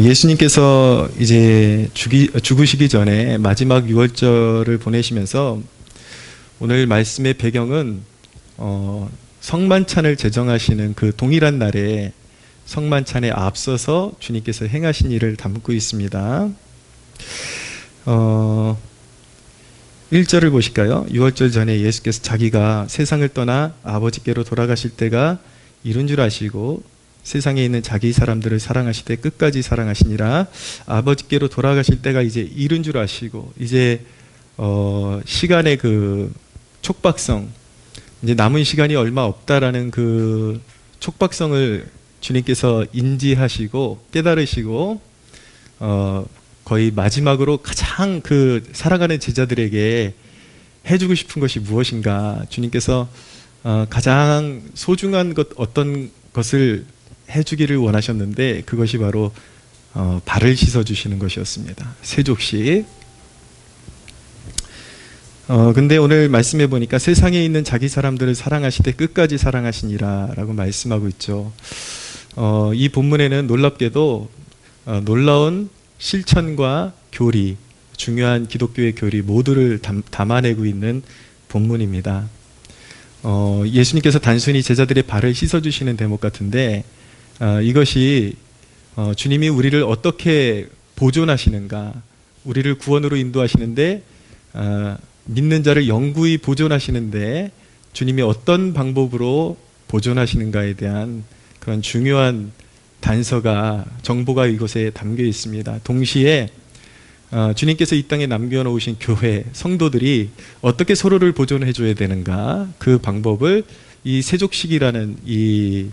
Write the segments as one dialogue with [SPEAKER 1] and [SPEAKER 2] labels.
[SPEAKER 1] 예수님께서 이제 죽으시기 전에 마지막 유월절을 보내시면서 오늘 말씀의 배경은 성만찬을 제정하시는 그 동일한 날에 성만찬에 앞서서 주님께서 행하신 일을 담고 있습니다. 1절을 보실까요? 유월절 전에 예수께서 자기가 세상을 떠나 아버지께로 돌아가실 때가 이른 줄 아시고 세상에 있는 자기 사람들을 사랑하실 때 끝까지 사랑하시니라. 아버지께로 돌아가실 때가 이제 이른 줄 아시고 이제 시간의 그 촉박성, 이제 남은 시간이 얼마 없다라는 그 촉박성을 주님께서 인지하시고 깨달으시고 거의 마지막으로 가장 그 살아가는 제자들에게 해주고 싶은 것이 무엇인가, 주님께서 가장 소중한 것 어떤 것을 해주기를 원하셨는데 그것이 바로 발을 씻어주시는 것이었습니다. 세족식. 근데 오늘 말씀해 보니까 세상에 있는 자기 사람들을 사랑하시되 끝까지 사랑하시니라 라고 말씀하고 있죠. 이 본문에는 놀랍게도 놀라운 실천과 교리, 중요한 기독교의 교리 모두를 담아내고 있는 본문입니다. 예수님께서 단순히 제자들의 발을 씻어주시는 대목 같은데 이것이 주님이 우리를 어떻게 보존하시는가, 우리를 구원으로 인도하시는데 믿는 자를 영구히 보존하시는데 주님이 어떤 방법으로 보존하시는가에 대한 그런 중요한 단서가, 정보가 이곳에 담겨 있습니다. 동시에 주님께서 이 땅에 남겨놓으신 교회, 성도들이 어떻게 서로를 보존해 줘야 되는가, 그 방법을 이 세족식이라는 이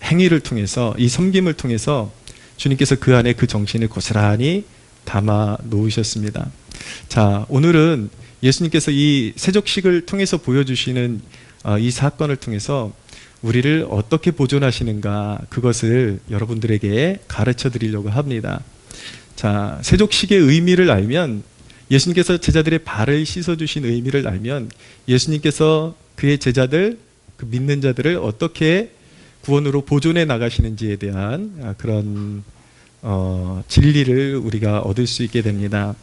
[SPEAKER 1] 행위를 통해서, 이 섬김을 통해서 주님께서 그 안에 그 정신을 고스란히 담아 놓으셨습니다. 자, 오늘은 예수님께서 이 세족식을 통해서 보여주시는 이 사건을 통해서 우리를 어떻게 보존하시는가, 그것을 여러분들에게 가르쳐 드리려고 합니다. 자, 세족식의 의미를 알면, 예수님께서 제자들의 발을 씻어주신 의미를 알면 예수님께서 그의 제자들, 그 믿는 자들을 어떻게 구원으로 보존해 나가시는지에 대한 그런 진리를 우리가 얻을 수 있게 됩니다.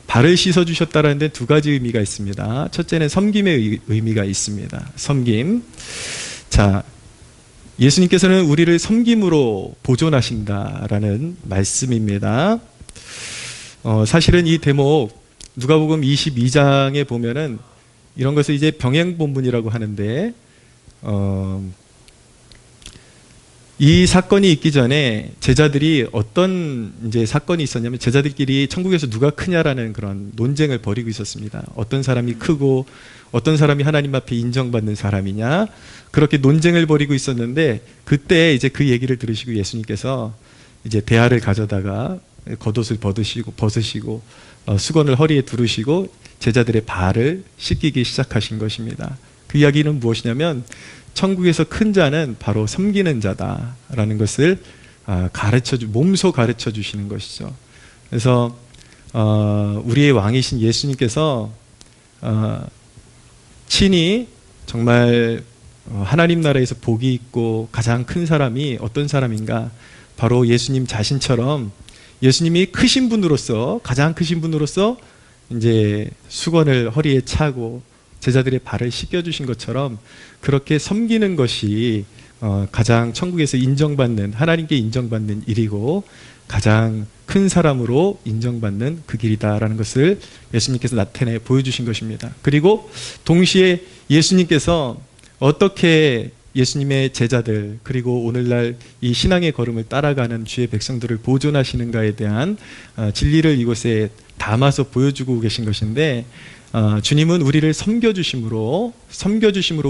[SPEAKER 1] 발을 씻어주셨다는 데 두 가지 의미가 있습니다. 첫째는 섬김의 의미가 있습니다. 섬김. 자, 예수님께서는 우리를 섬김으로 보존하신다라는 말씀입니다. 사실은 이 대목 누가복음 22장에 보면은 이런 것을 이제 병행본문이라고 하는데 이 사건이 있기 전에 제자들이 어떤 이제 사건이 있었냐면, 제자들끼리 천국에서 누가 크냐라는 그런 논쟁을 벌이고 있었습니다. 어떤 사람이 크고 어떤 사람이 하나님 앞에 인정받는 사람이냐, 그렇게 논쟁을 벌이고 있었는데 그때 이제 그 얘기를 들으시고 예수님께서 이제 대야를 가져다가 겉옷을 벗으시고 수건을 허리에 두르시고 제자들의 발을 씻기기 시작하신 것입니다. 그 이야기는 무엇이냐면 천국에서 큰 자는 바로 섬기는 자다라는 것을 몸소 가르쳐 주시는 것이죠. 그래서 우리의 왕이신 예수님께서 친히 정말 하나님 나라에서 복이 있고 가장 큰 사람이 어떤 사람인가, 바로 예수님 자신처럼 예수님이 크신 분으로서, 가장 크신 분으로서 이제 수건을 허리에 차고 제자들의 발을 씻겨주신 것처럼 그렇게 섬기는 것이 가장 천국에서 인정받는, 하나님께 인정받는 일이고 가장 큰 사람으로 인정받는 그 길이다라는 것을 예수님께서 나타내 보여주신 것입니다. 그리고 동시에 예수님께서 어떻게 예수님의 제자들, 그리고 오늘날 이 신앙의 걸음을 따라가는 주의 백성들을 보존하시는가에 대한 진리를 이곳에 담아서 보여주고 계신 것인데, 주님은 우리를 섬겨주심으로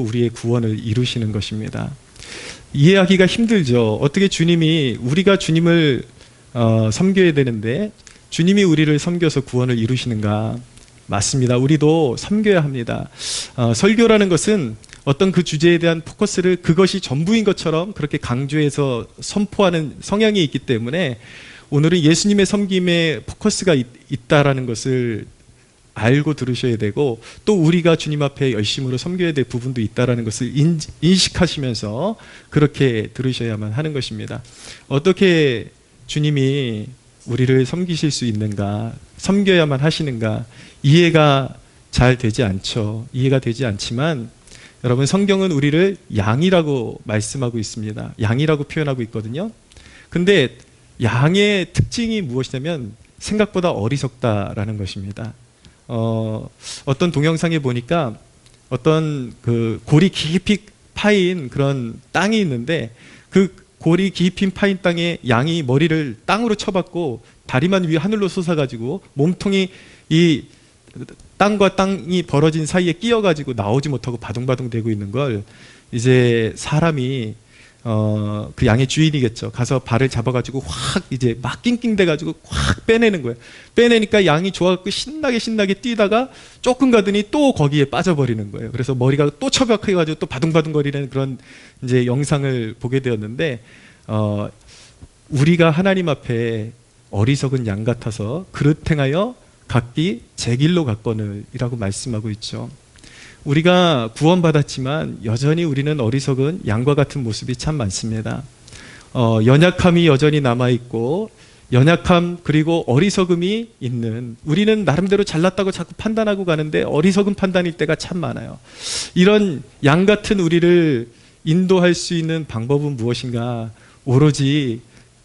[SPEAKER 1] 우리의 구원을 이루시는 것입니다. 이해하기가 힘들죠. 어떻게 우리가 주님을 섬겨야 되는데 주님이 우리를 섬겨서 구원을 이루시는가? 맞습니다. 우리도 섬겨야 합니다. 설교라는 것은 어떤 그 주제에 대한 포커스를 그것이 전부인 것처럼 그렇게 강조해서 선포하는 성향이 있기 때문에 오늘은 예수님의 섬김에 포커스가 있다라는 것을 알고 들으셔야 되고, 또 우리가 주님 앞에 열심으로 섬겨야 될 부분도 있다는 것을 인식하시면서 그렇게 들으셔야만 하는 것입니다. 어떻게 주님이 우리를 섬기실 수 있는가, 섬겨야만 하시는가, 이해가 잘 되지 않죠. 이해가 되지 않지만 여러분, 성경은 우리를 양이라고 말씀하고 있습니다. 양이라고 표현하고 있거든요. 근데 양의 특징이 무엇이냐면 생각보다 어리석다라는 것입니다. 어떤 동영상에 보니까 어떤 그 골이 깊이 파인 그런 땅이 있는데, 그 골이 깊이 파인 땅에 양이 머리를 땅으로 쳐박고 다리만 위에 하늘로 솟아가지고 몸통이 이 땅과 땅이 벌어진 사이에 끼어가지고 나오지 못하고 바둥바둥 대고 있는 걸, 이제 사람이 그 양의 주인이겠죠. 가서 발을 잡아가지고 확 이제 막 낑낑대가지고 확 빼내는 거예요. 빼내니까 양이 좋아갖고 신나게 뛰다가 조금 가더니 또 거기에 빠져버리는 거예요. 그래서 머리가 또 처박혀가지고 또 바둥바둥거리는 그런 이제 영상을 보게 되었는데, 우리가 하나님 앞에 어리석은 양 같아서 그릇 행하여 각기 제 길로 갔거늘이라고 말씀하고 있죠. 우리가 구원받았지만 여전히 우리는 어리석은 양과 같은 모습이 참 많습니다. 연약함이 여전히 남아있고, 연약함 그리고 어리석음이 있는, 우리는 나름대로 잘났다고 자꾸 판단하고 가는데 어리석은 판단일 때가 참 많아요. 이런 양 같은 우리를 인도할 수 있는 방법은 무엇인가? 오로지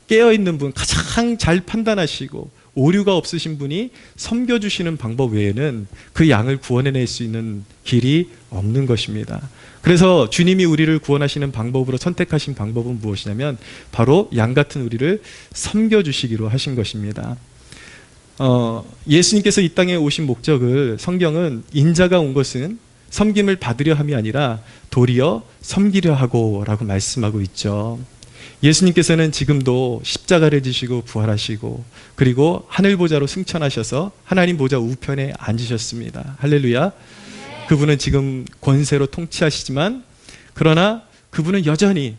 [SPEAKER 1] 깨어있는 분, 가장 잘 판단하시고 오류가 없으신 분이 섬겨주시는 방법 외에는 그 양을 구원해낼 수 있는 길이 없는 것입니다. 그래서 주님이 우리를 구원하시는 방법으로 선택하신 방법은 무엇이냐면 바로 양 같은 우리를 섬겨주시기로 하신 것입니다. 예수님께서 이 땅에 오신 목적을 성경은 인자가 온 것은 섬김을 받으려 함이 아니라 도리어 섬기려 하고 라고 말씀하고 있죠. 예수님께서는 지금도 십자가를 지시고 부활하시고 그리고 하늘 보좌로 승천하셔서 하나님 보좌 우편에 앉으셨습니다. 할렐루야. 그분은 지금 권세로 통치하시지만, 그러나 그분은 여전히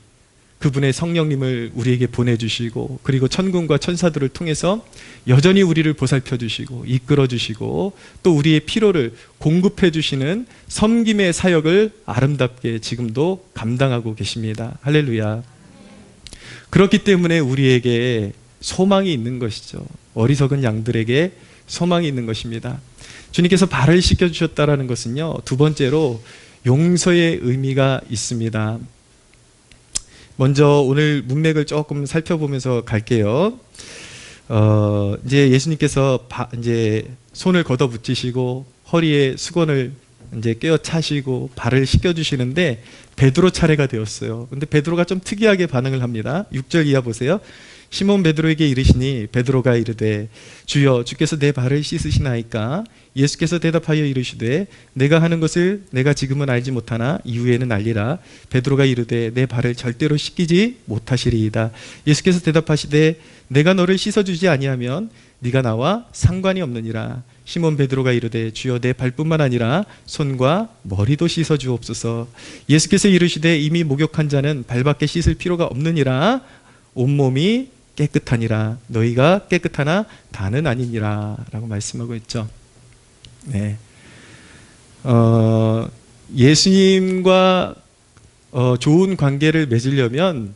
[SPEAKER 1] 그분의 성령님을 우리에게 보내주시고 그리고 천군과 천사들을 통해서 여전히 우리를 보살펴 주시고 이끌어 주시고 또 우리의 필요를 공급해 주시는 섬김의 사역을 아름답게 지금도 감당하고 계십니다. 할렐루야. 그렇기 때문에 우리에게 소망이 있는 것이죠. 어리석은 양들에게 소망이 있는 것입니다. 주님께서 발을 씻겨주셨다는 것은요, 두 번째로 용서의 의미가 있습니다. 먼저 오늘 문맥을 조금 살펴보면서 갈게요. 이제 예수님께서 이제 손을 걷어붙이시고 허리에 수건을 이제 꿰어 차시고 발을 씻겨주시는데 베드로 차례가 되었어요. 근데 베드로가 좀 특이하게 반응을 합니다. 6절 이하 보세요. 시몬 베드로에게 이르시니 베드로가 이르되 주여 주께서 내 발을 씻으시나이까? 예수께서 대답하여 이르시되 내가 하는 것을 내가 지금은 알지 못하나 이후에는 알리라. 베드로가 이르되 내 발을 절대로 씻기지 못하시리이다. 예수께서 대답하시되 내가 너를 씻어주지 아니하면 네가 나와 상관이 없느니라. 시몬 베드로가 이르되 주여 내 발뿐만 아니라 손과 머리도 씻어 주옵소서. 예수께서 이르시되 이미 목욕한 자는 발밖에 씻을 필요가 없느니라. 온몸이 깨끗하니라. 너희가 깨끗하나 다는 아니니라 라고 말씀하고 있죠. 네. 예수님과 좋은 관계를 맺으려면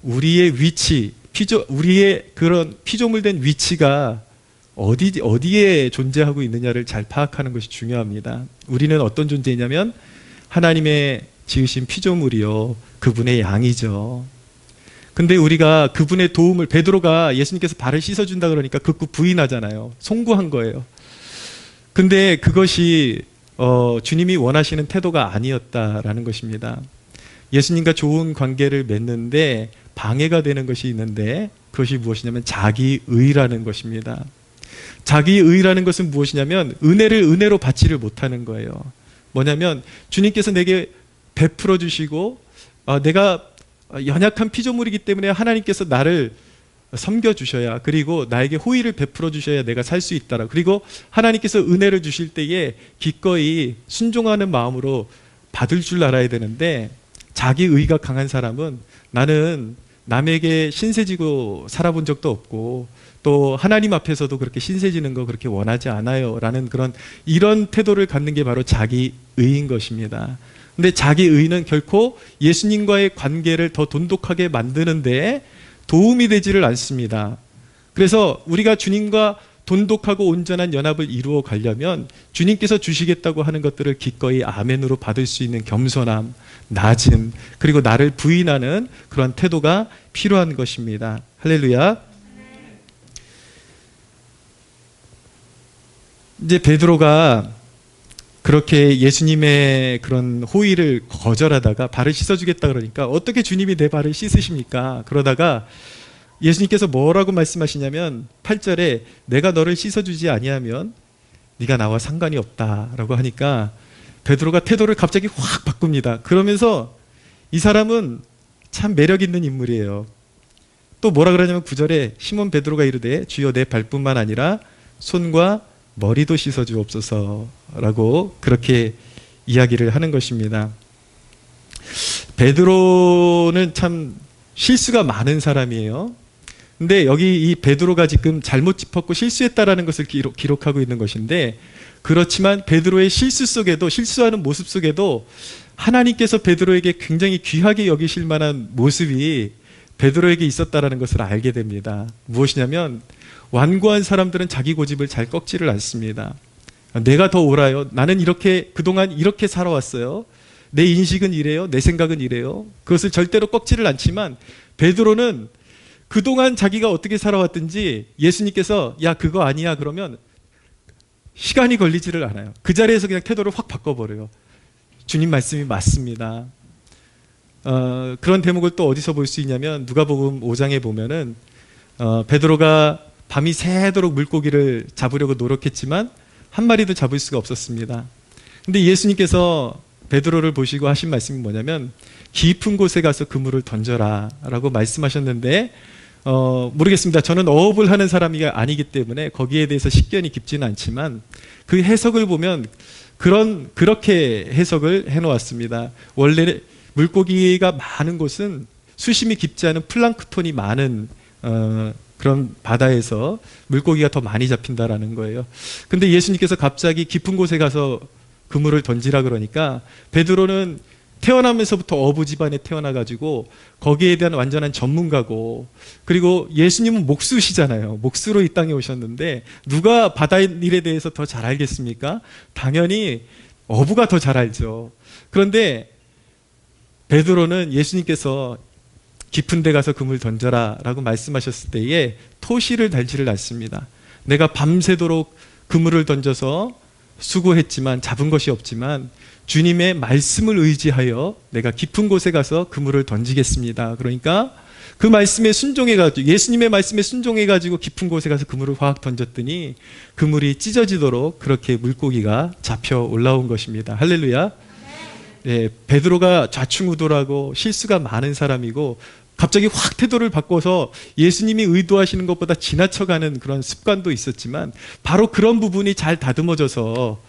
[SPEAKER 1] 우리의 위치, 우리의 그런 피조물된 위치가 어디에 존재하고 있느냐를 잘 파악하는 것이 중요합니다. 우리는 어떤 존재이냐면 하나님의 지으신 피조물이요, 그분의 양이죠. 근데 우리가 그분의 도움을, 베드로가 예수님께서 발을 씻어준다 그러니까 극구 부인하잖아요. 송구한 거예요. 근데 그것이 주님이 원하시는 태도가 아니었다라는 것입니다. 예수님과 좋은 관계를 맺는데 방해가 되는 것이 있는데 그것이 무엇이냐면 자기의라는 것입니다. 자기의라는 것은 무엇이냐면 은혜를 은혜로 받지를 못하는 거예요. 뭐냐면 주님께서 내게 베풀어 주시고 내가 연약한 피조물이기 때문에 하나님께서 나를 섬겨주셔야, 그리고 나에게 호의를 베풀어 주셔야 내가 살 수 있다라. 그리고 하나님께서 은혜를 주실 때에 기꺼이 순종하는 마음으로 받을 줄 알아야 되는데, 자기의가 강한 사람은 나는 남에게 신세지고 살아본 적도 없고 또 하나님 앞에서도 그렇게 신세지는 거 그렇게 원하지 않아요 라는 이런 태도를 갖는 게 바로 자기의인 것입니다. 근데 자기의는 결코 예수님과의 관계를 더 돈독하게 만드는데 도움이 되지를 않습니다. 그래서 우리가 주님과 돈독하고 온전한 연합을 이루어 가려면 주님께서 주시겠다고 하는 것들을 기꺼이 아멘으로 받을 수 있는 겸손함, 낮음, 그리고 나를 부인하는 그런 태도가 필요한 것입니다. 할렐루야. 이제 베드로가 그렇게 예수님의 그런 호의를 거절하다가 발을 씻어주겠다 그러니까 어떻게 주님이 내 발을 씻으십니까? 그러다가 예수님께서 뭐라고 말씀하시냐면 8절에 내가 너를 씻어주지 아니하면 네가 나와 상관이 없다라고 하니까 베드로가 태도를 갑자기 확 바꿉니다. 그러면서 이 사람은 참 매력 있는 인물이에요. 또 뭐라 그러냐면 9절에 시몬 베드로가 이르되 주여 내 발뿐만 아니라 손과 머리도 씻어주옵소서라고 그렇게 이야기를 하는 것입니다. 베드로는 참 실수가 많은 사람이에요. 근데 여기 이 베드로가 지금 잘못 짚었고 실수했다라는 것을 기록하고 있는 것인데, 그렇지만 베드로의 실수 속에도, 실수하는 모습 속에도 하나님께서 베드로에게 굉장히 귀하게 여기실 만한 모습이 베드로에게 있었다라는 것을 알게 됩니다. 무엇이냐면 완고한 사람들은 자기 고집을 잘 꺾지를 않습니다. 내가 더 옳아요. 나는 이렇게 그동안 이렇게 살아왔어요. 내 인식은 이래요. 내 생각은 이래요. 그것을 절대로 꺾지를 않지만 베드로는 그동안 자기가 어떻게 살아왔든지 예수님께서 야 그거 아니야 그러면 시간이 걸리지를 않아요. 그 자리에서 그냥 태도를 확 바꿔버려요. 주님 말씀이 맞습니다. 그런 대목을 또 어디서 볼 수 있냐면 누가복음 5장에 보면은 베드로가 밤이 새도록 물고기를 잡으려고 노력했지만 한 마리도 잡을 수가 없었습니다. 근데 예수님께서 베드로를 보시고 하신 말씀이 뭐냐면 깊은 곳에 가서 그물을 던져라 라고 말씀하셨는데 모르겠습니다. 저는 어업을 하는 사람이 아니기 때문에 거기에 대해서 식견이 깊지는 않지만 그 해석을 보면 그렇게 해석을 해놓았습니다. 원래 물고기가 많은 곳은 수심이 깊지 않은 플랑크톤이 많은 그런 바다에서 물고기가 더 많이 잡힌다라는 거예요. 근데 예수님께서 갑자기 깊은 곳에 가서 그물을 던지라 그러니까 베드로는 태어나면서부터 어부 집안에 태어나가지고 거기에 대한 완전한 전문가고, 그리고 예수님은 목수시잖아요. 목수로 이 땅에 오셨는데 누가 바다 일에 대해서 더 잘 알겠습니까? 당연히 어부가 더 잘 알죠. 그런데 베드로는 예수님께서 깊은 데 가서 그물 던져라 라고 말씀하셨을 때에 토시를 달지를 않습니다. 내가 밤새도록 그물을 던져서 수고했지만 잡은 것이 없지만 주님의 말씀을 의지하여 내가 깊은 곳에 가서 그물을 던지겠습니다. 그러니까 그 말씀에 순종해가지고, 예수님의 말씀에 순종해가지고 깊은 곳에 가서 그물을 확 던졌더니 그물이 찢어지도록 그렇게 물고기가 잡혀 올라온 것입니다. 할렐루야. 네, 베드로가 좌충우돌하고 실수가 많은 사람이고 갑자기 확 태도를 바꿔서 예수님이 의도하시는 것보다 지나쳐가는 그런 습관도 있었지만 바로 그런 부분이 잘 다듬어져서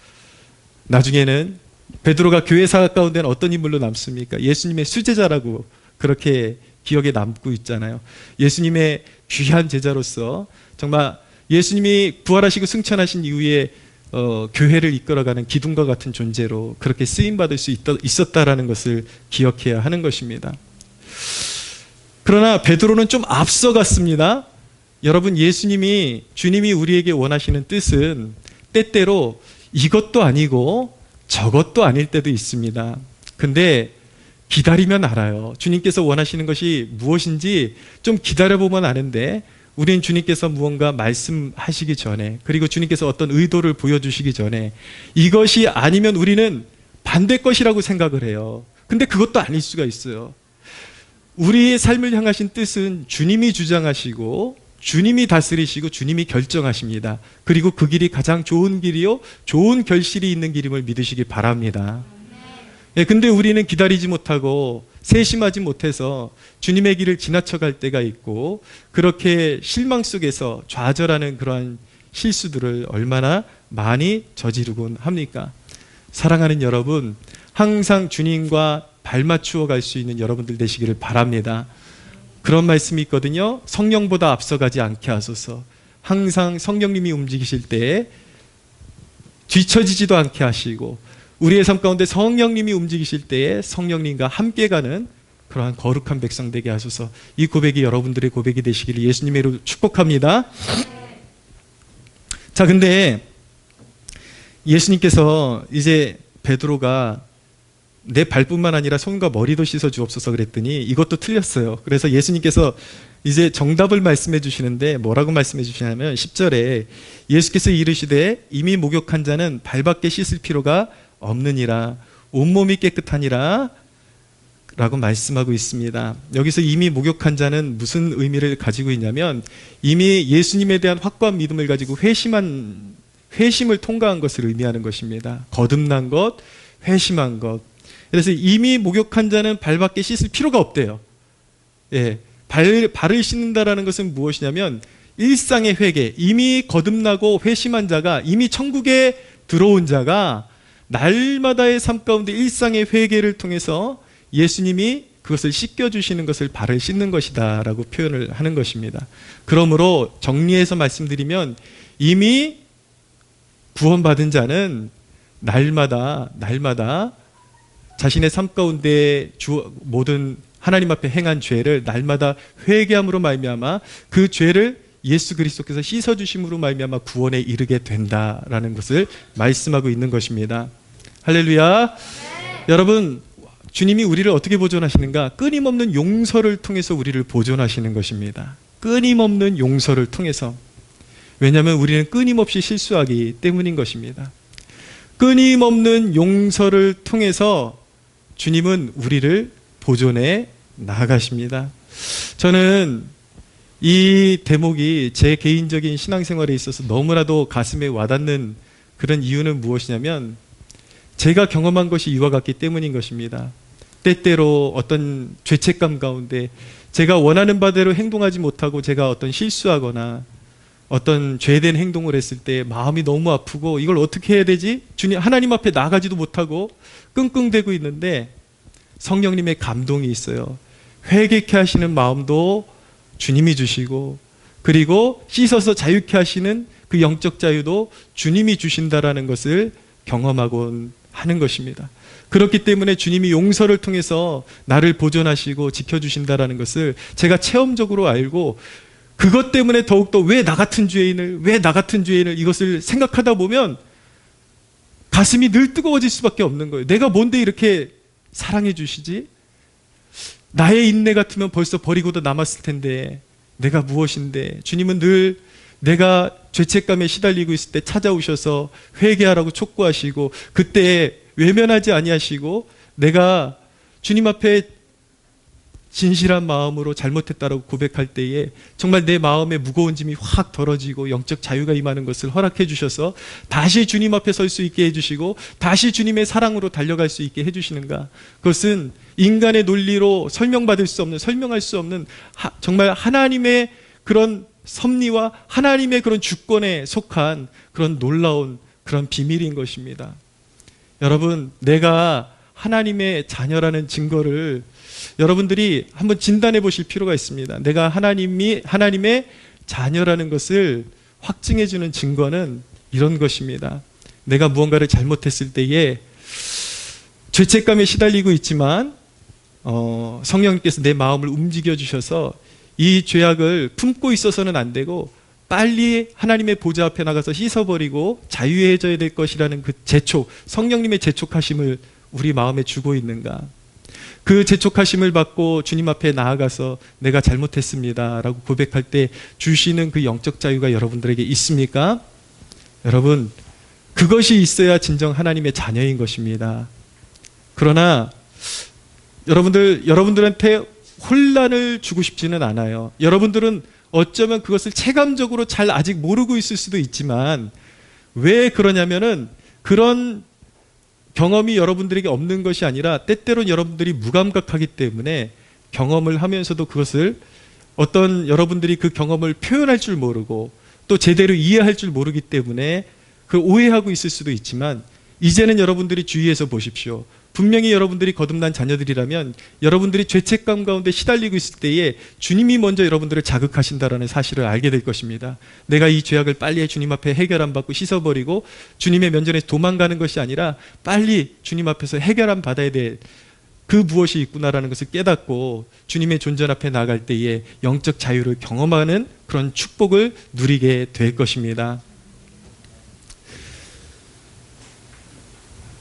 [SPEAKER 1] 나중에는 베드로가 교회사 가운데는 어떤 인물로 남습니까? 예수님의 수제자라고 그렇게 기억에 남고 있잖아요. 예수님의 귀한 제자로서 정말 예수님이 부활하시고 승천하신 이후에 교회를 이끌어가는 기둥과 같은 존재로 그렇게 쓰임받을 수 있었다라는 것을 기억해야 하는 것입니다. 그러나 베드로는 좀 앞서갔습니다. 여러분, 주님이 우리에게 원하시는 뜻은 때때로 이것도 아니고 저것도 아닐 때도 있습니다. 근데 기다리면 알아요. 주님께서 원하시는 것이 무엇인지 좀 기다려보면 아는데, 우린 주님께서 무언가 말씀하시기 전에, 그리고 주님께서 어떤 의도를 보여주시기 전에 이것이 아니면 우리는 반대 것이라고 생각을 해요. 근데 그것도 아닐 수가 있어요. 우리의 삶을 향하신 뜻은 주님이 주장하시고 주님이 다스리시고 주님이 결정하십니다. 그리고 그 길이 가장 좋은 길이요 좋은 결실이 있는 길임을 믿으시기 바랍니다. 근데 우리는 기다리지 못하고 세심하지 못해서 주님의 길을 지나쳐갈 때가 있고, 그렇게 실망 속에서 좌절하는 그러한 실수들을 얼마나 많이 저지르곤 합니까? 사랑하는 여러분, 항상 주님과 발맞추어 갈 수 있는 여러분들 되시기를 바랍니다. 그런 말씀이 있거든요. 성령보다 앞서가지 않게 하소서. 항상 성령님이 움직이실 때에 뒤처지지도 않게 하시고, 우리의 삶 가운데 성령님이 움직이실 때에 성령님과 함께 가는 그러한 거룩한 백성 되게 하소서. 이 고백이 여러분들의 고백이 되시기를 예수님의 이름으로 축복합니다. 자, 근데 예수님께서 이제 베드로가 내 발뿐만 아니라 손과 머리도 씻어 주옵소서 그랬더니 이것도 틀렸어요. 그래서 예수님께서 이제 정답을 말씀해 주시는데 뭐라고 말씀해 주시냐면 10절에 예수께서 이르시되 이미 목욕한 자는 발밖에 씻을 필요가 없느니라, 온몸이 깨끗하니라 라고 말씀하고 있습니다. 여기서 이미 목욕한 자는 무슨 의미를 가지고 있냐면 이미 예수님에 대한 확고한 믿음을 가지고 회심을 통과한 것을 의미하는 것입니다. 거듭난 것, 회심한 것. 그래서 이미 목욕한 자는 발밖에 씻을 필요가 없대요. 예, 발을 씻는다라는 것은 무엇이냐면 일상의 회개, 이미 거듭나고 회심한 자가, 이미 천국에 들어온 자가 날마다의 삶 가운데 일상의 회개를 통해서 예수님이 그것을 씻겨주시는 것을 발을 씻는 것이다 라고 표현을 하는 것입니다. 그러므로 정리해서 말씀드리면 이미 구원받은 자는 날마다 자신의 삶 가운데 모든 하나님 앞에 행한 죄를 날마다 회개함으로 말미암아 그 죄를 예수 그리스도께서 씻어주심으로 말미암아 구원에 이르게 된다라는 것을 말씀하고 있는 것입니다. 할렐루야. 네. 여러분, 주님이 우리를 어떻게 보존하시는가? 끊임없는 용서를 통해서 우리를 보존하시는 것입니다. 끊임없는 용서를 통해서. 왜냐하면 우리는 끊임없이 실수하기 때문인 것입니다. 끊임없는 용서를 통해서 주님은 우리를 보존해 나아가십니다. 저는 이 대목이 제 개인적인 신앙생활에 있어서 너무나도 가슴에 와닿는 그런 이유는 무엇이냐면 제가 경험한 것이 이와 같기 때문인 것입니다. 때때로 어떤 죄책감 가운데 제가 원하는 바대로 행동하지 못하고 제가 어떤 실수하거나 어떤 죄된 행동을 했을 때 마음이 너무 아프고 이걸 어떻게 해야 되지? 주님, 하나님 앞에 나가지도 못하고 끙끙대고 있는데 성령님의 감동이 있어요. 회개케 하시는 마음도 주님이 주시고, 그리고 씻어서 자유케 하시는 그 영적 자유도 주님이 주신다라는 것을 경험하곤 하는 것입니다. 그렇기 때문에 주님이 용서를 통해서 나를 보존하시고 지켜주신다라는 것을 제가 체험적으로 알고, 그것 때문에 더욱더 왜 나 같은 죄인을 이것을 생각하다 보면 가슴이 늘 뜨거워질 수밖에 없는 거예요. 내가 뭔데 이렇게 사랑해 주시지? 나의 인내 같으면 벌써 버리고도 남았을 텐데 내가 무엇인데. 주님은 늘 내가 죄책감에 시달리고 있을 때 찾아오셔서 회개하라고 촉구하시고, 그때 외면하지 아니하시고 내가 주님 앞에 진실한 마음으로 잘못했다라고 고백할 때에 정말 내 마음의 무거운 짐이 확 덜어지고 영적 자유가 임하는 것을 허락해 주셔서 다시 주님 앞에 설 수 있게 해주시고 다시 주님의 사랑으로 달려갈 수 있게 해주시는가. 그것은 인간의 논리로 설명할 수 없는 정말 하나님의 그런 섭리와 하나님의 그런 주권에 속한 그런 놀라운 그런 비밀인 것입니다. 여러분, 내가 하나님의 자녀라는 증거를 여러분들이 한번 진단해 보실 필요가 있습니다. 내가 하나님의 자녀라는 것을 확증해 주는 증거는 이런 것입니다. 내가 무언가를 잘못했을 때에 죄책감에 시달리고 있지만 성령님께서 내 마음을 움직여 주셔서 이 죄악을 품고 있어서는 안 되고 빨리 하나님의 보좌 앞에 나가서 씻어버리고 자유해져야 될 것이라는 그 재촉, 성령님의 재촉하심을 우리 마음에 주고 있는가. 그 재촉하심을 받고 주님 앞에 나아가서 내가 잘못했습니다 라고 고백할 때 주시는 그 영적 자유가 여러분들에게 있습니까? 여러분, 그것이 있어야 진정 하나님의 자녀인 것입니다. 그러나 여러분들한테 혼란을 주고 싶지는 않아요. 여러분들은 어쩌면 그것을 체감적으로 잘 아직 모르고 있을 수도 있지만, 왜 그러냐면은 그런 경험이 여러분들에게 없는 것이 아니라 때때로는 여러분들이 무감각하기 때문에 경험을 하면서도 그것을 여러분들이 그 경험을 표현할 줄 모르고 또 제대로 이해할 줄 모르기 때문에 그 오해하고 있을 수도 있지만, 이제는 여러분들이 주의해서 보십시오. 분명히 여러분들이 거듭난 자녀들이라면 여러분들이 죄책감 가운데 시달리고 있을 때에 주님이 먼저 여러분들을 자극하신다라는 사실을 알게 될 것입니다. 내가 이 죄악을 빨리 주님 앞에 해결 안 받고 씻어버리고 주님의 면전에서 도망가는 것이 아니라 빨리 주님 앞에서 해결 안 받아야 될 그 무엇이 있구나라는 것을 깨닫고 주님의 존전 앞에 나갈 때에 영적 자유를 경험하는 그런 축복을 누리게 될 것입니다.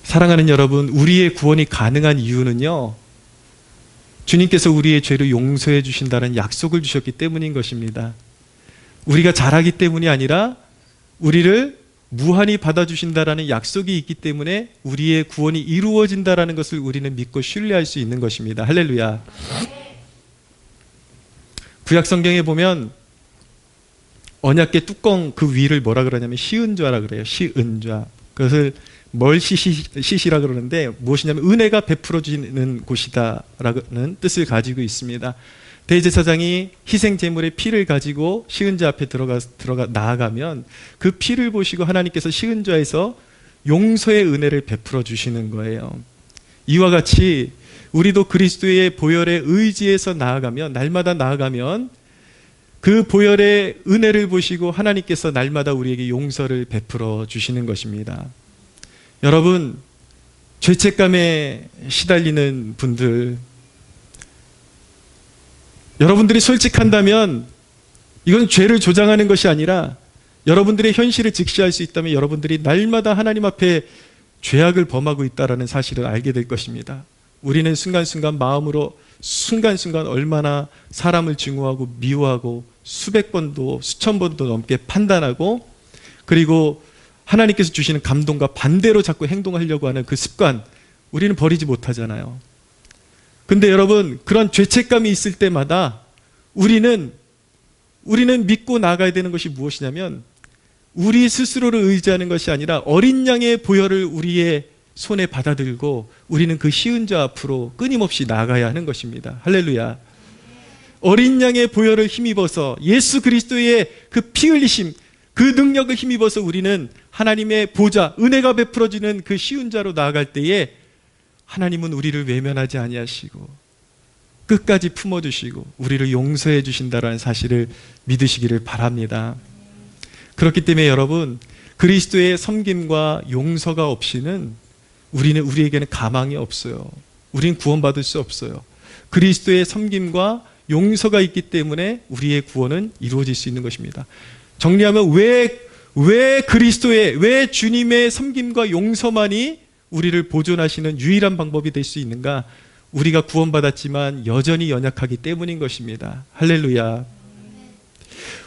[SPEAKER 1] 사랑하는 여러분, 우리의 구원이 가능한 이유는요, 주님께서 우리의 죄를 용서해 주신다는 약속을 주셨기 때문인 것입니다. 우리가 잘하기 때문이 아니라 우리를 무한히 받아주신다라는 약속이 있기 때문에 우리의 구원이 이루어진다라는 것을 우리는 믿고 신뢰할 수 있는 것입니다. 할렐루야. 구약 성경에 보면 언약궤 뚜껑 그 위를 뭐라 그러냐면 시은좌라 그래요. 시은좌. 그것을 멀시시라 그러는데 무엇이냐면 은혜가 베풀어지는 곳이다라는 뜻을 가지고 있습니다. 대제사장이 희생 제물의 피를 가지고 시은좌 앞에 들어가 나아가면 그 피를 보시고 하나님께서 시은좌에서 용서의 은혜를 베풀어 주시는 거예요. 이와 같이 우리도 그리스도의 보혈의 의지에서 나아가면, 날마다 나아가면 그 보혈의 은혜를 보시고 하나님께서 날마다 우리에게 용서를 베풀어 주시는 것입니다. 여러분, 죄책감에 시달리는 분들, 여러분들이 솔직한다면 이건 죄를 조장하는 것이 아니라 여러분들의 현실을 직시할 수 있다면 여러분들이 날마다 하나님 앞에 죄악을 범하고 있다는 사실을 알게 될 것입니다. 우리는 순간순간 마음으로 순간순간 얼마나 사람을 증오하고 미워하고 수백 번도 수천 번도 넘게 판단하고, 그리고 하나님께서 주시는 감동과 반대로 자꾸 행동하려고 하는 그 습관, 우리는 버리지 못하잖아요. 근데 여러분, 그런 죄책감이 있을 때마다 우리는 믿고 나가야 되는 것이 무엇이냐면, 우리 스스로를 의지하는 것이 아니라 어린 양의 보혈을 우리의 손에 받아들고 우리는 그 시은좌 앞으로 끊임없이 나가야 하는 것입니다. 할렐루야. 어린 양의 보혈을 힘입어서 예수 그리스도의 그 피 흘리심, 그 능력을 힘입어서 우리는 하나님의 보좌, 은혜가 베풀어지는 그 시은좌로 나아갈 때에 하나님은 우리를 외면하지 아니하시고 끝까지 품어주시고 우리를 용서해 주신다는 사실을 믿으시기를 바랍니다. 그렇기 때문에 여러분, 그리스도의 섬김과 용서가 없이는 우리에게는 가망이 없어요. 우리는 구원받을 수 없어요. 그리스도의 섬김과 용서가 있기 때문에 우리의 구원은 이루어질 수 있는 것입니다. 정리하면 왜 주님의 섬김과 용서만이 우리를 보존하시는 유일한 방법이 될 수 있는가? 우리가 구원받았지만 여전히 연약하기 때문인 것입니다. 할렐루야.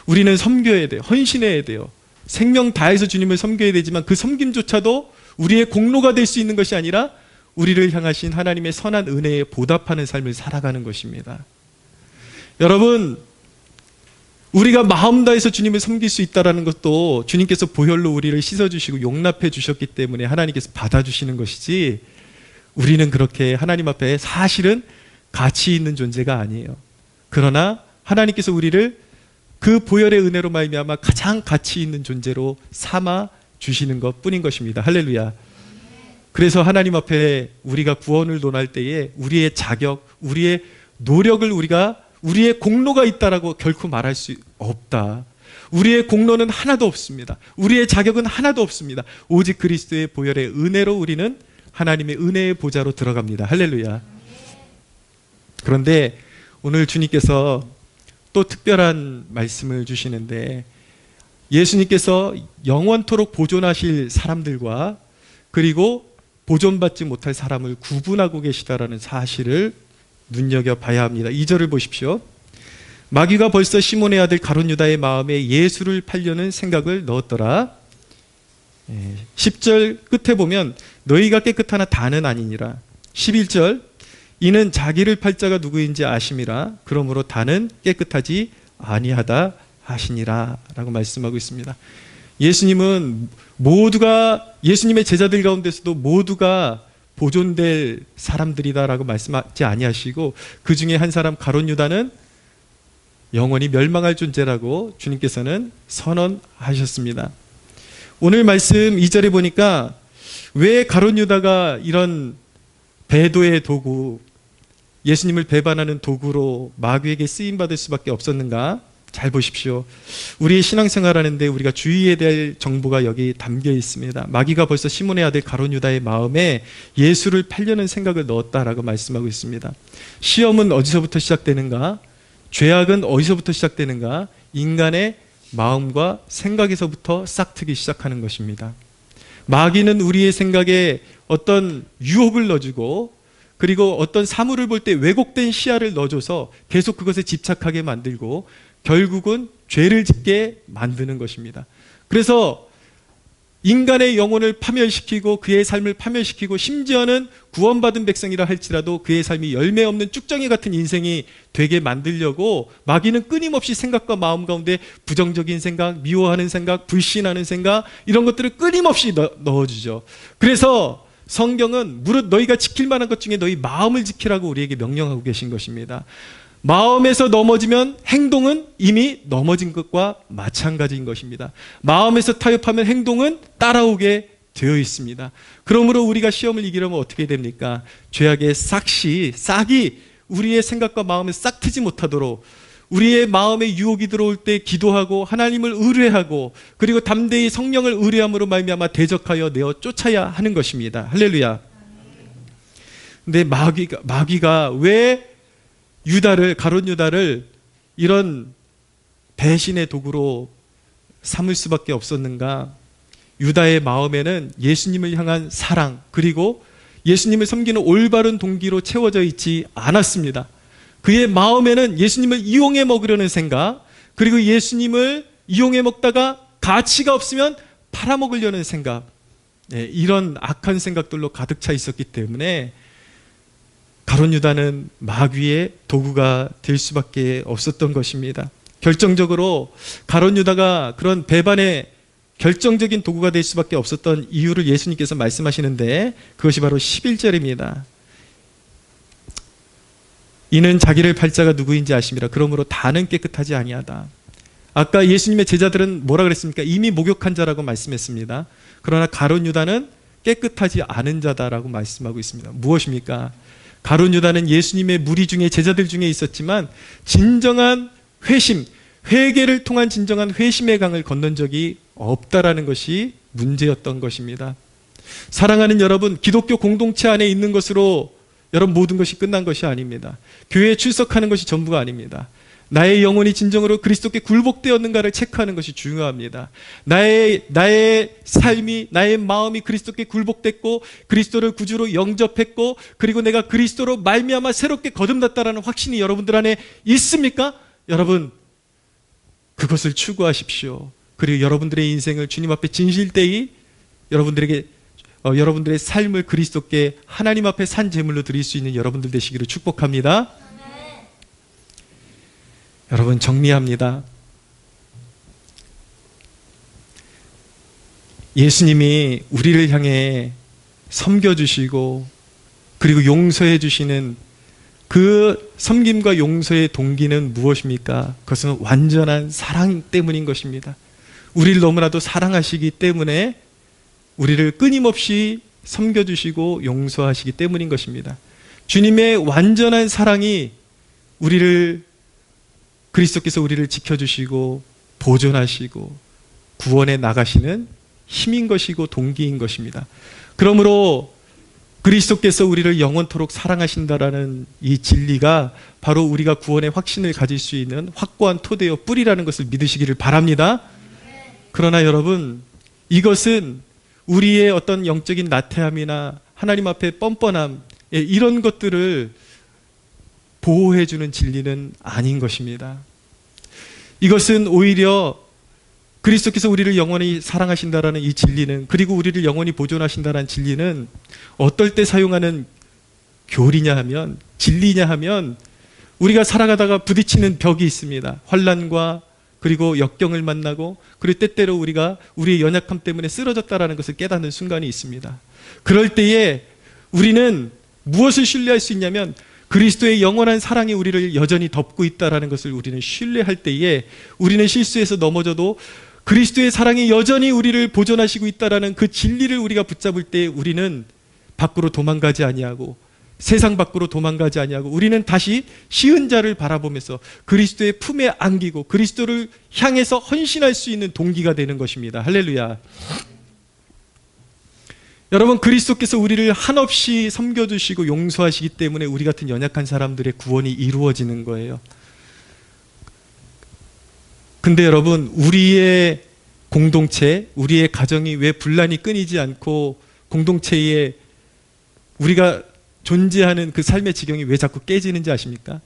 [SPEAKER 1] 우리는 섬겨야 돼요. 헌신해야 돼요. 생명 다해서 주님을 섬겨야 되지만 그 섬김조차도 우리의 공로가 될 수 있는 것이 아니라 우리를 향하신 하나님의 선한 은혜에 보답하는 삶을 살아가는 것입니다. 여러분, 우리가 마음 다해서 주님을 섬길 수 있다는 것도 주님께서 보혈로 우리를 씻어주시고 용납해 주셨기 때문에 하나님께서 받아주시는 것이지, 우리는 그렇게 하나님 앞에 사실은 가치 있는 존재가 아니에요. 그러나 하나님께서 우리를 그 보혈의 은혜로 말미암아 가장 가치 있는 존재로 삼아 주시는 것뿐인 것입니다. 할렐루야. 그래서 하나님 앞에 우리가 구원을 논할 때에 우리의 자격, 우리의 노력을 우리의 공로가 있다라고 결코 말할 수 없다. 우리의 공로는 하나도 없습니다. 우리의 자격은 하나도 없습니다. 오직 그리스도의 보혈의 은혜로 우리는 하나님의 은혜의 보좌로 들어갑니다. 할렐루야. 그런데 오늘 주님께서 또 특별한 말씀을 주시는데, 예수님께서 영원토록 보존하실 사람들과 그리고 보존받지 못할 사람을 구분하고 계시다라는 사실을 눈여겨봐야 합니다. 2절을 보십시오. 마귀가 벌써 시몬의 아들 가룟 유다의 마음에 예수를 팔려는 생각을 넣었더라. 10절 끝에 보면 너희가 깨끗하나 다는 아니니라. 11절 이는 자기를 팔 자가 누구인지 아심이라. 그러므로 다는 깨끗하지 아니하다 하시니라 라고 말씀하고 있습니다. 예수님은 예수님의 제자들 가운데서도 모두가 보존될 사람들이다라고 말씀하지 아니하시고, 그 중에 한 사람 가룟 유다는 영원히 멸망할 존재라고 주님께서는 선언하셨습니다. 오늘 말씀 2절에 보니까 왜 가룟 유다가 이런 배도의 도구, 예수님을 배반하는 도구로 마귀에게 쓰임받을 수밖에 없었는가? 잘 보십시오. 우리의 신앙생활 하는데 우리가 주의해야 될 정보가 여기 담겨 있습니다. 마귀가 벌써 시몬의 아들 가룟 유다의 마음에 예수를 팔려는 생각을 넣었다라고 말씀하고 있습니다. 시험은 어디서부터 시작되는가? 죄악은 어디서부터 시작되는가? 인간의 마음과 생각에서부터 싹트기 시작하는 것입니다. 마귀는 우리의 생각에 어떤 유혹을 넣어주고, 그리고 어떤 사물을 볼 때 왜곡된 시야를 넣어줘서 계속 그것에 집착하게 만들고 결국은 죄를 짓게 만드는 것입니다. 그래서 인간의 영혼을 파멸시키고 그의 삶을 파멸시키고, 심지어는 구원받은 백성이라 할지라도 그의 삶이 열매 없는 쭉정이 같은 인생이 되게 만들려고 마귀는 끊임없이 생각과 마음 가운데 부정적인 생각, 미워하는 생각, 불신하는 생각, 이런 것들을 끊임없이 넣어주죠. 그래서 성경은 무릇 너희가 지킬 만한 것 중에 너희 마음을 지키라고 우리에게 명령하고 계신 것입니다. 마음에서 넘어지면 행동은 이미 넘어진 것과 마찬가지인 것입니다. 마음에서 타협하면 행동은 따라오게 되어 있습니다. 그러므로 우리가 시험을 이기려면 어떻게 됩니까? 죄악의 싹이 우리의 생각과 마음에 싹 트지 못하도록, 우리의 마음에 유혹이 들어올 때 기도하고 하나님을 의뢰하고, 그리고 담대히 성령을 의뢰함으로 말미암아 대적하여 내어 쫓아야 하는 것입니다. 할렐루야. 근데 마귀가 왜 가룟 유다를 이런 배신의 도구로 삼을 수밖에 없었는가? 유다의 마음에는 예수님을 향한 사랑, 그리고 예수님을 섬기는 올바른 동기로 채워져 있지 않았습니다. 그의 마음에는 예수님을 이용해 먹으려는 생각, 그리고 예수님을 이용해 먹다가 가치가 없으면 팔아먹으려는 생각, 이런 악한 생각들로 가득 차 있었기 때문에 가룟 유다는 마귀의 도구가 될 수밖에 없었던 것입니다. 결정적으로 가룟 유다가 그런 배반의 결정적인 도구가 될 수밖에 없었던 이유를 예수님께서 말씀하시는데, 그것이 바로 11절입니다. 이는 자기를 팔 자가 누구인지 아심이라. 그러므로 다는 깨끗하지 아니하다. 아까 예수님의 제자들은 뭐라 그랬습니까? 이미 목욕한 자라고 말씀했습니다. 그러나 가룟 유다는 깨끗하지 않은 자다라고 말씀하고 있습니다. 무엇입니까? 가룟 유다는 예수님의 무리 중에, 제자들 중에 있었지만 진정한 회심, 회개를 통한 진정한 회심의 강을 건넌 적이 없다라는 것이 문제였던 것입니다. 사랑하는 여러분, 기독교 공동체 안에 있는 것으로 여러분 모든 것이 끝난 것이 아닙니다. 교회에 출석하는 것이 전부가 아닙니다. 나의 영혼이 진정으로 그리스도께 굴복되었는가를 체크하는 것이 중요합니다. 나의 삶이, 나의 마음이 그리스도께 굴복됐고 그리스도를 구주로 영접했고, 그리고 내가 그리스도로 말미암아 새롭게 거듭났다라는 확신이 여러분들 안에 있습니까? 여러분, 그것을 추구하십시오. 그리고 여러분들의 인생을 주님 앞에 진실되이 여러분들의 삶을 그리스도께 하나님 앞에 산 제물로 드릴 수 있는 여러분들 되시기를 축복합니다. 여러분, 정리합니다. 예수님이 우리를 향해 섬겨주시고 그리고 용서해 주시는 그 섬김과 용서의 동기는 무엇입니까? 그것은 완전한 사랑 때문인 것입니다. 우리를 너무나도 사랑하시기 때문에 우리를 끊임없이 섬겨주시고 용서하시기 때문인 것입니다. 주님의 완전한 사랑이 그리스도께서 우리를 지켜주시고 보존하시고 구원해 나가시는 힘인 것이고 동기인 것입니다. 그러므로 그리스도께서 우리를 영원토록 사랑하신다라는 이 진리가 바로 우리가 구원의 확신을 가질 수 있는 확고한 토대요 뿌리라는 것을 믿으시기를 바랍니다. 그러나 여러분, 이것은 우리의 어떤 영적인 나태함이나 하나님 앞에 뻔뻔함, 이런 것들을 보호해주는 진리는 아닌 것입니다. 이것은 오히려 그리스도께서 우리를 영원히 사랑하신다라는 이 진리는, 그리고 우리를 영원히 보존하신다라는 진리는 어떨 때 사용하는 교리냐 하면, 진리냐 하면, 우리가 살아가다가 부딪히는 벽이 있습니다. 환난과 그리고 역경을 만나고, 그리고 때때로 우리가 우리의 연약함 때문에 쓰러졌다라는 것을 깨닫는 순간이 있습니다. 그럴 때에 우리는 무엇을 신뢰할 수 있냐면, 그리스도의 영원한 사랑이 우리를 여전히 덮고 있다는 것을 우리는 신뢰할 때에, 우리는 실수해서 넘어져도 그리스도의 사랑이 여전히 우리를 보존하시고 있다는 그 진리를 우리가 붙잡을 때 우리는 밖으로 도망가지 아니하고 세상 밖으로 도망가지 아니하고 우리는 다시 시은 자를 바라보면서 그리스도의 품에 안기고 그리스도를 향해서 헌신할 수 있는 동기가 되는 것입니다. 할렐루야. 여러분, 그리스도께서 우리를 한없이 섬겨주시고 용서하시기 때문에 우리 같은 연약한 사람들의 구원이 이루어지는 거예요. 근데 여러분, 우리의 공동체, 우리의 가정이 왜 분란이 끊이지 않고 공동체에 우리가 존재하는 그 삶의 지경이 왜 자꾸 깨지는지 아십니까?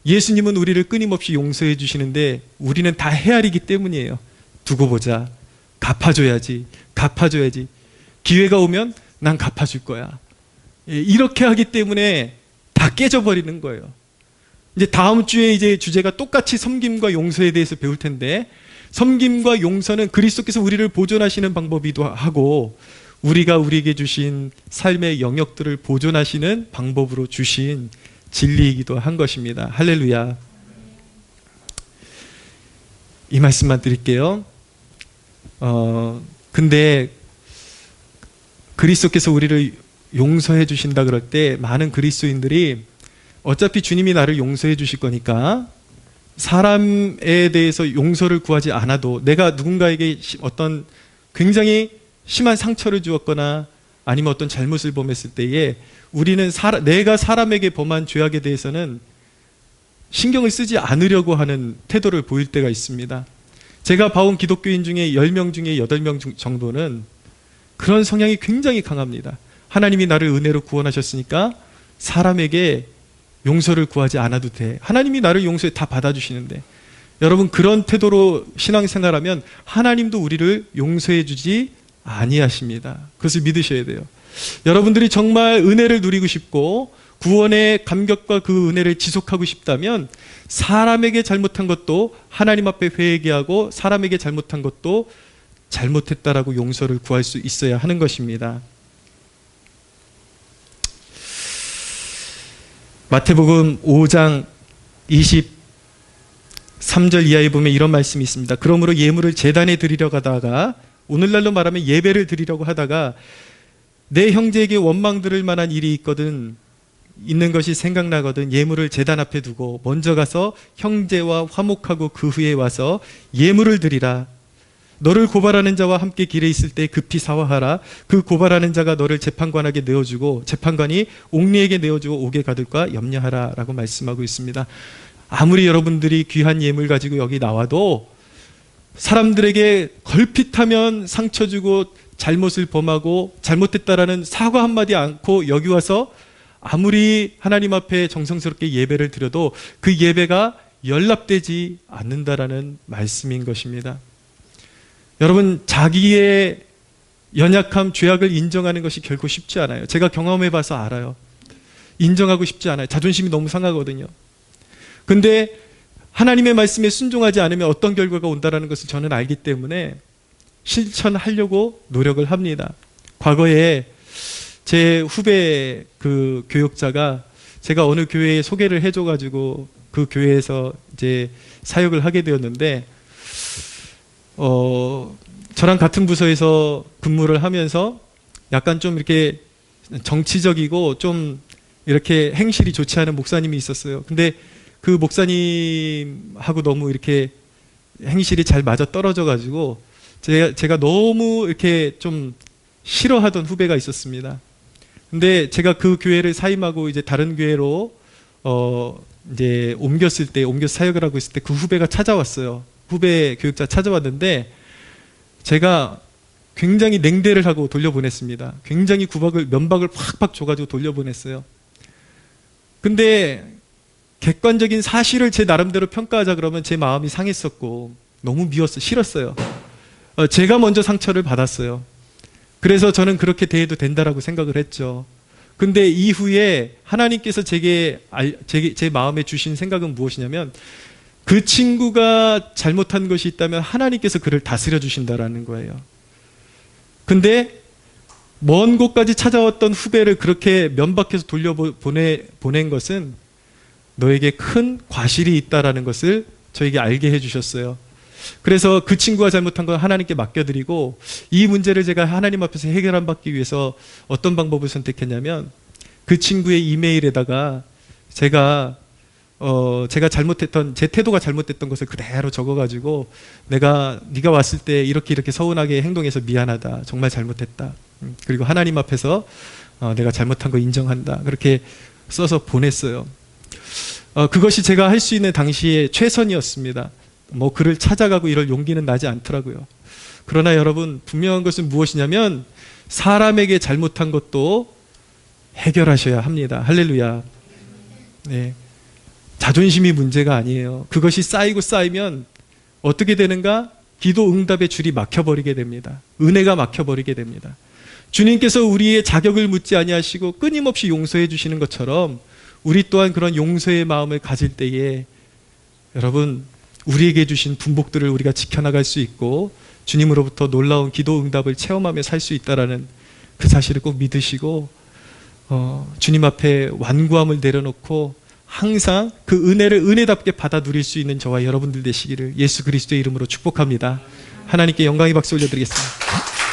[SPEAKER 1] 예수님은 우리를 끊임없이 용서해 주시는데 우리는 다 헤아리기 때문이에요. 두고 보자. 갚아줘야지. 갚아줘야지. 기회가 오면 난 갚아줄 거야. 이렇게 하기 때문에 다 깨져버리는 거예요. 이제 다음 주에 이제 주제가 똑같이 섬김과 용서에 대해서 배울 텐데, 섬김과 용서는 그리스도께서 우리를 보존하시는 방법이기도 하고 우리가 우리에게 주신 삶의 영역들을 보존하시는 방법으로 주신 진리이기도 한 것입니다. 할렐루야. 이 말씀만 드릴게요. 근데 그리스도께서 우리를 용서해 주신다 그럴 때 많은 그리스도인들이 어차피 주님이 나를 용서해 주실 거니까 사람에 대해서 용서를 구하지 않아도 내가 누군가에게 어떤 굉장히 심한 상처를 주었거나 아니면 어떤 잘못을 범했을 때에 우리는 내가 사람에게 범한 죄악에 대해서는 신경을 쓰지 않으려고 하는 태도를 보일 때가 있습니다. 제가 봐온 기독교인 중에 10명 중에 8명 정도는 그런 성향이 굉장히 강합니다. 하나님이 나를 은혜로 구원하셨으니까 사람에게 용서를 구하지 않아도 돼. 하나님이 나를 용서해 다 받아주시는데. 여러분, 그런 태도로 신앙생활하면 하나님도 우리를 용서해 주지 아니하십니다. 그것을 믿으셔야 돼요. 여러분들이 정말 은혜를 누리고 싶고 구원의 감격과 그 은혜를 지속하고 싶다면 사람에게 잘못한 것도 하나님 앞에 회개하고 사람에게 잘못한 것도 잘못했다라고 용서를 구할 수 있어야 하는 것입니다. 마태복음 5장 23절 이하에 보면 이런 말씀이 있습니다. 그러므로 예물을 제단에 드리려 가다가, 오늘날로 말하면 예배를 드리려고 하다가 내 형제에게 원망 들을 만한 일이 있는 것이 생각나거든 예물을 제단 앞에 두고 먼저 가서 형제와 화목하고 그 후에 와서 예물을 드리라. 너를 고발하는 자와 함께 길에 있을 때 급히 사화하라. 그 고발하는 자가 너를 재판관에게 내어주고 재판관이 옥리에게 내어주고 옥에 가둘까 염려하라 라고 말씀하고 있습니다. 아무리 여러분들이 귀한 예물 가지고 여기 나와도 사람들에게 걸핏하면 상처 주고 잘못을 범하고 잘못했다라는 사과 한마디 않고 여기 와서 아무리 하나님 앞에 정성스럽게 예배를 드려도 그 예배가 연락되지 않는다라는 말씀인 것입니다. 여러분, 자기의 연약함, 죄악을 인정하는 것이 결코 쉽지 않아요. 제가 경험해봐서 알아요. 인정하고 싶지 않아요. 자존심이 너무 상하거든요. 근데 하나님의 말씀에 순종하지 않으면 어떤 결과가 온다는 것을 저는 알기 때문에 실천하려고 노력을 합니다. 과거에 제 후배 그 교역자가 제가 어느 교회에 소개를 해줘가지고 그 교회에서 이제 사역을 하게 되었는데, 저랑 같은 부서에서 근무를 하면서 약간 좀 이렇게 정치적이고 좀 이렇게 행실이 좋지 않은 목사님이 있었어요. 근데 그 목사님하고 너무 이렇게 행실이 잘 맞아 떨어져 가지고 제가 너무 이렇게 좀 싫어하던 후배가 있었습니다. 근데 제가 그 교회를 사임하고 이제 다른 교회로 이제 옮겨서 사역을 하고 있을 때 그 후배가 찾아왔어요. 후배 교육자 찾아왔는데 제가 굉장히 냉대를 하고 돌려보냈습니다. 굉장히 면박을 팍팍 줘가지고 돌려보냈어요. 근데 객관적인 사실을 제 나름대로 평가하자 그러면 제 마음이 상했었고 너무 싫었어요. 제가 먼저 상처를 받았어요. 그래서 저는 그렇게 대해도 된다라고 생각을 했죠. 근데 이후에 하나님께서 제 마음에 주신 생각은 무엇이냐면, 그 친구가 잘못한 것이 있다면 하나님께서 그를 다스려 주신다라는 거예요. 근데 먼 곳까지 찾아왔던 후배를 그렇게 면박해서 보낸 것은 너에게 큰 과실이 있다라는 것을 저에게 알게 해주셨어요. 그래서 그 친구가 잘못한 건 하나님께 맡겨드리고, 이 문제를 제가 하나님 앞에서 해결받기 위해서 어떤 방법을 선택했냐면, 그 친구의 이메일에다가 제가 잘못했던, 제 태도가 잘못됐던 것을 그대로 적어가지고, 네가 왔을 때 이렇게 서운하게 행동해서 미안하다, 정말 잘못했다, 그리고 하나님 앞에서 내가 잘못한 거 인정한다, 그렇게 써서 보냈어요. 그것이 제가 할 수 있는 당시에 최선이었습니다. 뭐 그를 찾아가고 이럴 용기는 나지 않더라고요. 그러나 여러분, 분명한 것은 무엇이냐면 사람에게 잘못한 것도 해결하셔야 합니다. 할렐루야. 네. 자존심이 문제가 아니에요. 그것이 쌓이고 쌓이면 어떻게 되는가? 기도 응답의 줄이 막혀버리게 됩니다. 은혜가 막혀버리게 됩니다. 주님께서 우리의 자격을 묻지 아니하시고 끊임없이 용서해 주시는 것처럼 우리 또한 그런 용서의 마음을 가질 때에 여러분, 우리에게 주신 분복들을 우리가 지켜나갈 수 있고 주님으로부터 놀라운 기도 응답을 체험하며 살 수 있다는 그 사실을 꼭 믿으시고 주님 앞에 완고함을 내려놓고 항상 그 은혜를 은혜답게 받아 누릴 수 있는 저와 여러분들 되시기를 예수 그리스도의 이름으로 축복합니다. 하나님께 영광의 박수 올려드리겠습니다.